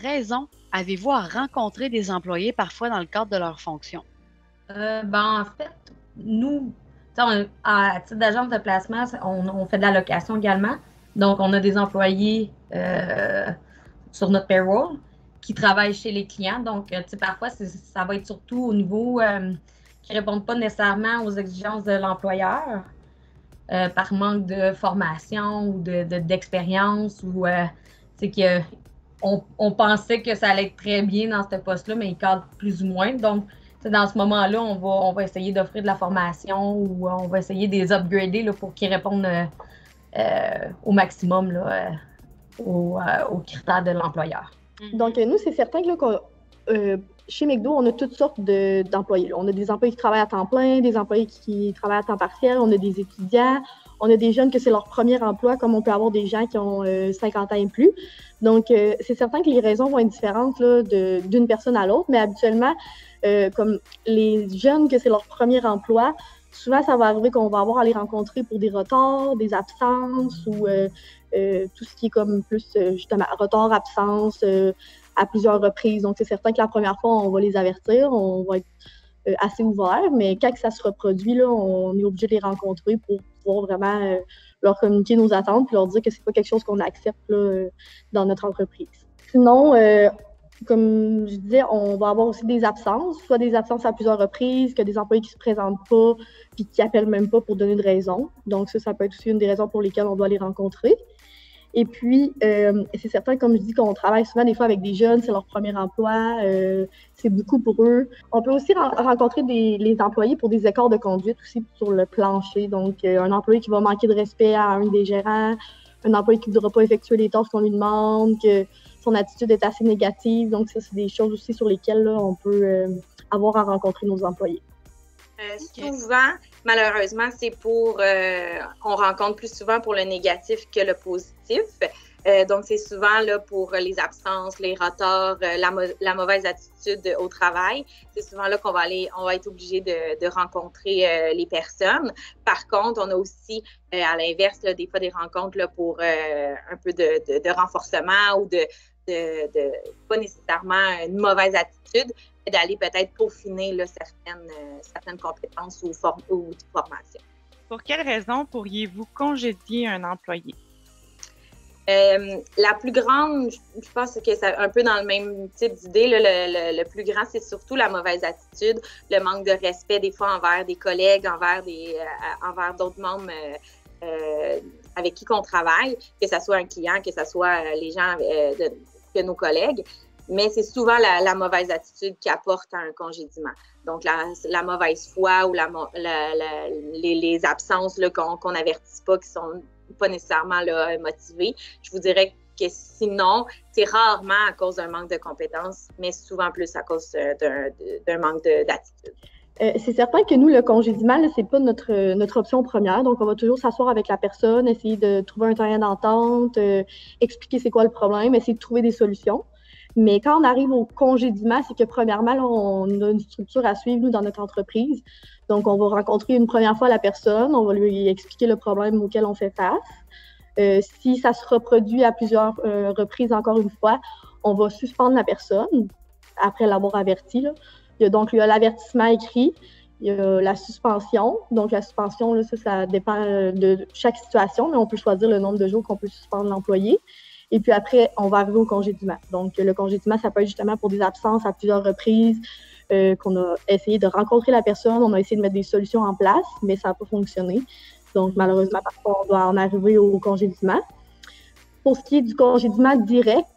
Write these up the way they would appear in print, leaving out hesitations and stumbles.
raison avez-vous à rencontrer des employés parfois dans le cadre de leur fonction? En fait, nous, à titre d'agence de placement, on fait de la location également. Donc, on a des employés sur notre payroll qui travaillent chez les clients. Donc, parfois, ça va être surtout au niveau qui ne répondent pas nécessairement aux exigences de l'employeur par manque de formation ou d'expérience ou c'est que on pensait que ça allait être très bien dans ce poste-là, mais il cadre plus ou moins. Donc, dans ce moment-là, on va essayer d'offrir de la formation ou on va essayer de les upgrader là, pour qu'ils répondent au maximum là, aux critères de l'employeur. Donc, nous, c'est certain que là, chez McDo, on a toutes sortes d'employés. On a des employés qui travaillent à temps plein, des employés qui travaillent à temps partiel, on a des étudiants, on a des jeunes que c'est leur premier emploi, comme on peut avoir des gens qui ont 50 ans et plus. Donc, c'est certain que les raisons vont être différentes là, d'une personne à l'autre, mais habituellement, comme les jeunes que c'est leur premier emploi, souvent, ça va arriver qu'on va avoir à les rencontrer pour des retards, des absences ou tout ce qui est comme plus, justement, retard, absence à plusieurs reprises. Donc, c'est certain que la première fois, on va les avertir, on va être assez ouvert, mais quand ça se reproduit, là, on est obligé de les rencontrer pour pouvoir vraiment leur communiquer nos attentes puis leur dire que c'est pas quelque chose qu'on accepte là, dans notre entreprise. Sinon, comme je disais, on va avoir aussi des absences, soit des absences à plusieurs reprises, que des employés qui se présentent pas puis qui appellent même pas pour donner de raison. Donc ça peut être aussi une des raisons pour lesquelles on doit les rencontrer. Et puis, c'est certain, comme je dis, qu'on travaille souvent des fois avec des jeunes, c'est leur premier emploi, c'est beaucoup pour eux. On peut aussi rencontrer les employés pour des écarts de conduite aussi sur le plancher. Donc, un employé qui va manquer de respect à un des gérants, un employé qui ne voudra pas effectuer les tâches qu'on lui demande, que son attitude est assez négative. Donc, ça, c'est des choses aussi sur lesquelles là, on peut avoir à rencontrer nos employés. Souvent, malheureusement, c'est on rencontre plus souvent pour le négatif que le positif. Donc, c'est souvent là, pour les absences, les retards, la mauvaise attitude au travail. C'est souvent là qu'on va être obligé de rencontrer les personnes. Par contre, on a aussi, à l'inverse, là, des fois des rencontres là, pour un peu de renforcement ou pas nécessairement une mauvaise attitude, d'aller peut-être peaufiner là, certaines compétences ou formations. Pour quelles raisons pourriez-vous congédier un employé? La plus grande, je pense que c'est un peu dans le même type d'idée. Le plus grand, c'est surtout la mauvaise attitude, le manque de respect des fois envers des collègues, envers d'autres membres avec qui on travaille, que ce soit un client, que ce soit les gens que nos collègues. Mais c'est souvent la mauvaise attitude qui apporte à un congédiement. Donc, la mauvaise foi ou les absences là, qu'on n'avertit pas, qui sont pas nécessairement là, motivées. Je vous dirais que sinon, c'est rarement à cause d'un manque de compétences, mais souvent plus à cause d'un manque d'attitude. C'est certain que nous, le congédiement, ce n'est pas notre option première. Donc, on va toujours s'asseoir avec la personne, essayer de trouver un terrain d'entente, expliquer c'est quoi le problème, essayer de trouver des solutions. Mais quand on arrive au congédiement, c'est que premièrement, là, on a une structure à suivre, nous, dans notre entreprise. Donc, on va rencontrer une première fois la personne, on va lui expliquer le problème auquel on fait face. Si ça se reproduit à plusieurs reprises, encore une fois, on va suspendre la personne après l'avoir averti. Là. Il y a l'avertissement écrit, il y a la suspension. Donc, la suspension, là, ça dépend de chaque situation, mais on peut choisir le nombre de jours qu'on peut suspendre l'employé. Et puis après, on va arriver au congédiement. Donc, le congédiement, ça peut être justement pour des absences à plusieurs reprises, qu'on a essayé de rencontrer la personne, on a essayé de mettre des solutions en place, mais ça n'a pas fonctionné. Donc, malheureusement, parfois, on doit en arriver au congédiement. Pour ce qui est du congédiement direct,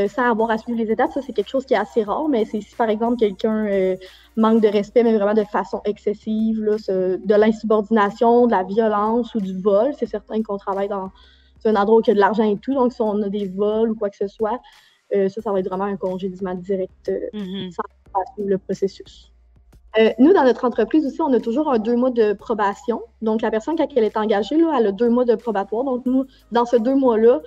sans avoir à suivre les étapes, ça, c'est quelque chose qui est assez rare, mais c'est si, par exemple, quelqu'un manque de respect, mais vraiment de façon excessive, là, de l'insubordination, de la violence ou du vol, c'est certain qu'on travaille dans un endroit où il y a de l'argent et tout, donc si on a des vols ou quoi que ce soit, ça va être vraiment un congédiement direct sans suivre le processus. Nous, dans notre entreprise aussi, on a toujours un 2 mois de probation. Donc, la personne, quand elle est engagée, là, elle a 2 mois de probatoire. Donc, nous, dans ce 2 mois-là,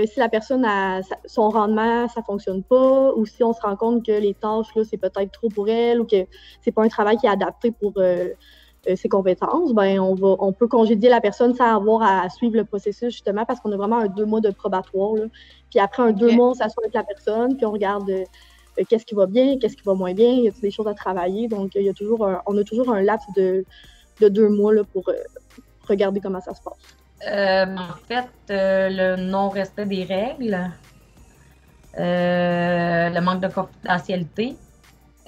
si la personne a son rendement, ça ne fonctionne pas, ou si on se rend compte que les tâches, là, c'est peut-être trop pour elle, ou que c'est pas un travail qui est adapté pour ses compétences, ben on peut congédier la personne sans avoir à suivre le processus, justement, parce qu'on a vraiment un 2 mois de probatoire, là. Puis après un 2 mois, on s'assoit avec la personne, puis on regarde qu'est-ce qui va bien, qu'est-ce qui va moins bien, il y a des choses à travailler. Donc, on a toujours un laps de 2 mois là, pour regarder comment ça se passe. En fait, le non-respect des règles, le manque de confidentialité,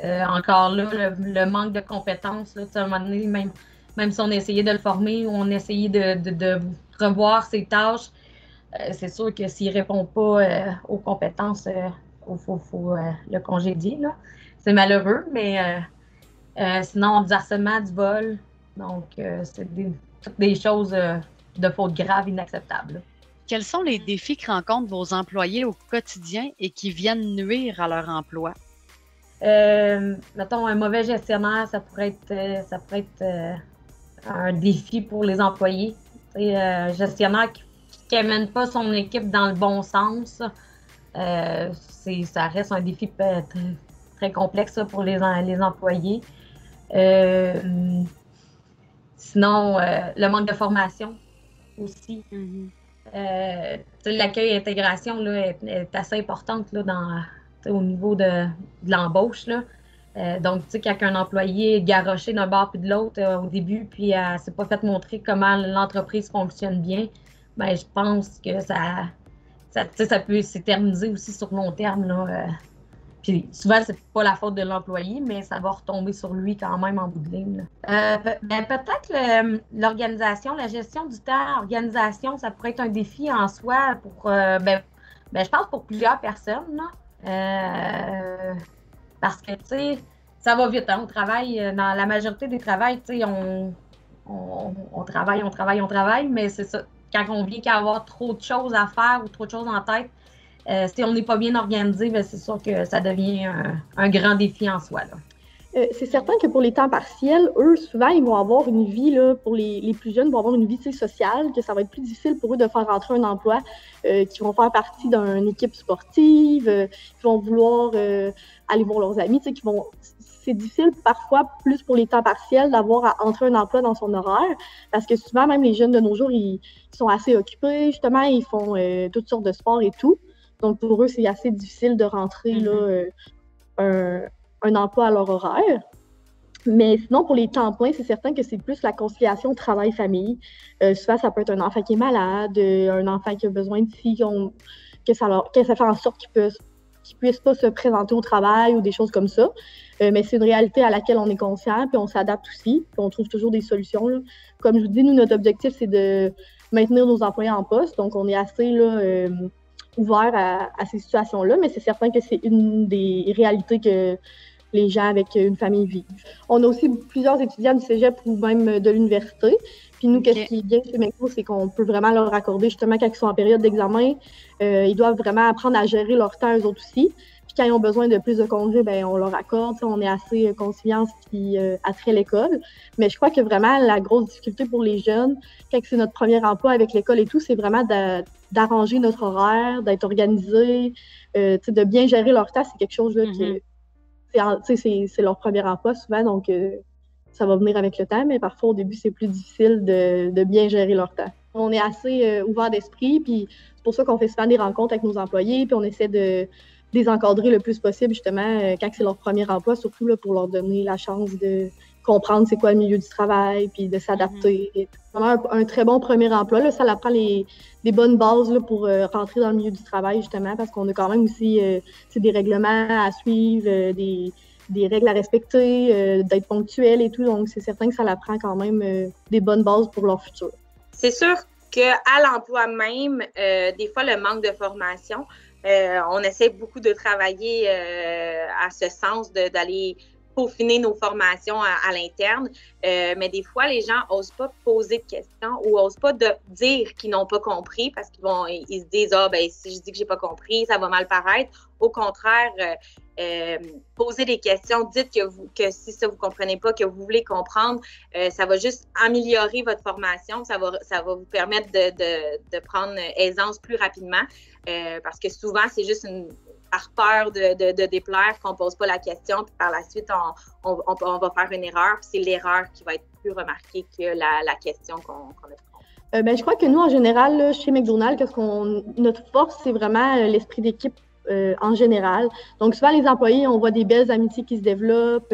encore là, le manque de compétences, là, à un moment donné, même si on essayait de le former ou on essayait de revoir ses tâches, c'est sûr que s'il ne répond pas aux compétences, il faut le congédier, là. C'est malheureux, mais sinon, du harcèlement, du vol, donc c'est toutes des choses de faute grave, inacceptables. Quels sont les défis que rencontrent vos employés au quotidien et qui viennent nuire à leur emploi? Mettons, un mauvais gestionnaire, ça pourrait être un défi pour les employés. Un gestionnaire qui n'amène pas son équipe dans le bon sens, ça reste un défi très complexe pour les employés. Sinon, le manque de formation aussi. L'accueil et l'intégration là, est assez importante là, au niveau de l'embauche. Là. Donc, quand un employé est garoché d'un bord puis de l'autre au début, puis ne s'est pas fait montrer comment l'entreprise fonctionne bien, ben, je pense que ça peut s'éterniser aussi sur long terme. Là, puis souvent, c'est pas la faute de l'employé, mais ça va retomber sur lui quand même en bout de ligne. Peut-être l'organisation, la gestion du temps, l'organisation, ça pourrait être un défi en soi pour, je pense pour plusieurs personnes. Là. Parce que, tu sais, ça va vite. Hein? On travaille, dans la majorité des travails, tu sais, on travaille, mais c'est ça. Quand on vient qu'à avoir trop de choses à faire ou trop de choses en tête, si on n'est pas bien organisé, ben c'est sûr que ça devient un grand défi en soi. Là. C'est certain que pour les temps partiels, eux, souvent, ils vont avoir une vie, là, pour les plus jeunes, vont avoir une vie sociale, que ça va être plus difficile pour eux de faire rentrer un emploi, qui vont faire partie d'une équipe sportive, qui vont vouloir aller voir leurs amis, c'est difficile parfois, plus pour les temps partiels, d'avoir à entrer un emploi dans son horaire, parce que souvent, même les jeunes de nos jours, ils sont assez occupés, justement, ils font toutes sortes de sports et tout. Donc, pour eux, c'est assez difficile de rentrer là, un emploi à leur horaire. Mais sinon, pour les temps pleins, c'est certain que c'est plus la conciliation travail-famille. Souvent, ça peut être un enfant qui est malade, un enfant qui a besoin de filles, que ça fait en sorte qu'ils ne puissent pas se présenter au travail ou des choses comme ça. Mais c'est une réalité à laquelle on est conscient, puis on s'adapte aussi, puis on trouve toujours des solutions. Là. Comme je vous dis, nous, notre objectif, c'est de maintenir nos employés en poste. Donc, on est assez là, ouvert à ces situations-là, mais c'est certain que c'est une des réalités que les gens avec une famille vivent. On a aussi plusieurs étudiants du cégep ou même de l'université. Puis nous, qu'est-ce qui est bien chez MECO, c'est qu'on peut vraiment leur accorder, justement, quand ils sont en période d'examen, ils doivent vraiment apprendre à gérer leur temps, eux autres aussi. Puis quand ils ont besoin de plus de congés, ben on leur accorde. On est assez conciliants qui attrait l'école. Mais je crois que vraiment, la grosse difficulté pour les jeunes, quand c'est notre premier emploi avec l'école et tout, c'est vraiment d'arranger notre horaire, d'être organisé, de bien gérer leur temps. C'est quelque chose là, c'est leur premier emploi souvent, donc ça va venir avec le temps, mais parfois au début, c'est plus difficile de bien gérer leur temps. On est assez ouvert d'esprit, puis c'est pour ça qu'on fait souvent des rencontres avec nos employés, puis on essaie de les encadrer le plus possible, justement, quand c'est leur premier emploi, surtout là, pour leur donner la chance de comprendre c'est quoi le milieu du travail, puis de s'adapter. Vraiment un très bon premier emploi, là, ça apprend des bonnes bases là, pour rentrer dans le milieu du travail, justement, parce qu'on a quand même aussi des règlements à suivre, des règles à respecter, d'être ponctuel et tout. Donc, c'est certain que ça apprend quand même des bonnes bases pour leur futur. C'est sûr qu'à l'emploi même, des fois, le manque de formation, on essaie beaucoup de travailler à ce sens, d'aller peaufiner nos formations à l'interne, mais des fois, les gens n'osent pas poser de questions ou n'osent pas dire qu'ils n'ont pas compris parce qu'ils se disent « Ah, ben si je dis que j'ai pas compris, ça va mal paraître. » Au contraire, posez des questions, dites que si ça vous comprenez pas, que vous voulez comprendre, ça va juste améliorer votre formation, ça va vous permettre de prendre aisance plus rapidement, parce que souvent, c'est juste par peur de déplaire qu'on ne pose pas la question, puis par la suite, on va faire une erreur, puis c'est l'erreur qui va être plus remarquée que la question qu'on a. Je crois que nous, en général, là, chez McDonald's, notre force, c'est vraiment l'esprit d'équipe en général. Donc, souvent, les employés, on voit des belles amitiés qui se développent,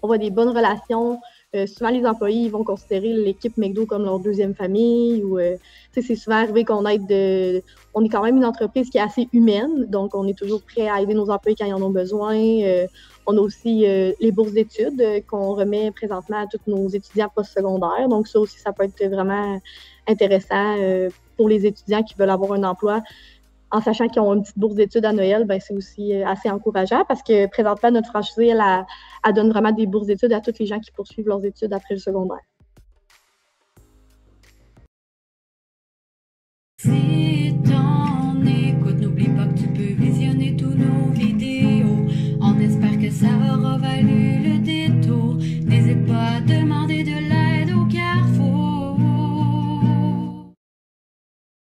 on voit des bonnes relations. Souvent, les employés ils vont considérer l'équipe McDo comme leur deuxième famille. Ou, c'est souvent arrivé qu'on aide on est quand même une entreprise qui est assez humaine, donc on est toujours prêt à aider nos employés quand ils en ont besoin. On a aussi les bourses d'études qu'on remet présentement à tous nos étudiants postsecondaires. Donc, ça aussi, ça peut être vraiment intéressant pour les étudiants qui veulent avoir un emploi. En sachant qu'ils ont une petite bourse d'études à Noël, c'est aussi assez encourageant parce que présentement, notre franchise, elle donne vraiment des bourses d'études à tous les gens qui poursuivent leurs études après le secondaire. Si t'en écoutes, n'oublie pas que tu peux visionner tous nos vidéos. On espère que ça aura